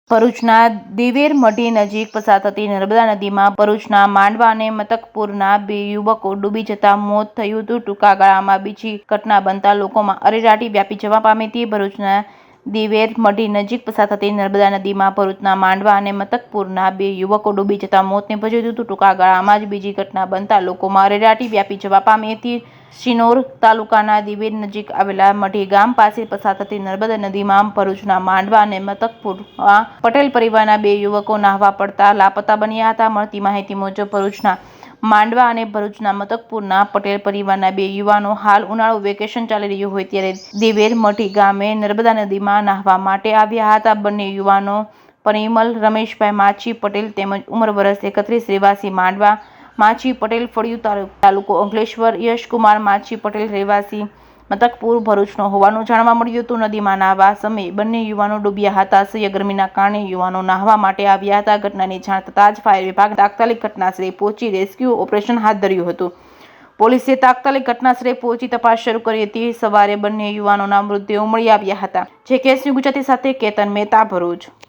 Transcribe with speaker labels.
Speaker 1: ભરૂચના દિવેર મઢી નજીક પસાર થતી નર્મદા નદીમાં ભરૂચના માંડવા અને મતકપુરના 2 યુવકો ડૂબી જતા મોત થયું હતું. ટૂંકા ગાળામાં બીજી ઘટના બનતા લોકોમાં અરેરાટી વ્યાપી જવા પામી હતી. ભરૂચના દિવેર મઢી નજીક પસાર થતી નર્મદા નદીમાં ભરૂચના માંડવા અને મતકપુરના 2 યુવકો ડૂબી જતા મોત નિપજ્યું હતું. ટૂંકા ગાળામાં જ બીજી ઘટના બનતા લોકોમાં અરેરાટી વ્યાપી જવા પામી હતી. શિનોર તાલુકાના દિવેર નજીક આવેલા મઢી ગામ પાસે પસાર થતી નર્મદા નદીમાં ભરૂચના માંડવા અને મતકપુરમાં પટેલ પરિવારના 2 યુવકો નહાવા પડતા લાપતા બન્યા હતા. મળતી માહિતી મુજબ ભરૂચના માંડવા અને ભરૂચના મતકપુરના પટેલ પરિવારના 2 યુવાનો હાલ ઉનાળુ વેકેશન ચાલી રહ્યું હોય ત્યારે દિવેર મઢી ગામે નર્મદા નદીમાં નહાવા માટે આવ્યા હતા. બંને યુવાનો પરિમલ રમેશભાઈ માછી પટેલ તેમજ ઉંમર વર્ષ 31 રહેવાસી માંડવા માછી પટેલ, ફળિયું તાલુકો અંકલેશ્વર, યશકુમાર માછી પટેલ રહેવાસી મતકપુર ભરૂચનો હોવાનું જાણવા મળ્યું હતું. નદીમાં નહાવા સમયે બંને યુવાનો ડૂબ્યા હતા. અસહ્ય ગરમીના કારણે યુવાનો નહાવા માટે આવ્યા હતા. ઘટનાની જાણ થતાં જ ફાયર વિભાગ તાત્કાલિક ઘટનાસ્થળે પહોંચી રેસ્ક્યુ ઓપરેશન હાથ ધર્યું હતું. પોલીસે તાત્કાલિક ઘટનાસ્થળે પહોંચી તપાસ શરૂ કરી હતી. સવારે બંને યુવાનોના મૃતદેહો મળી આવ્યા હતા. જે કેસની ગુજરાતી સાથે કેતન મહેતા, ભરૂચ.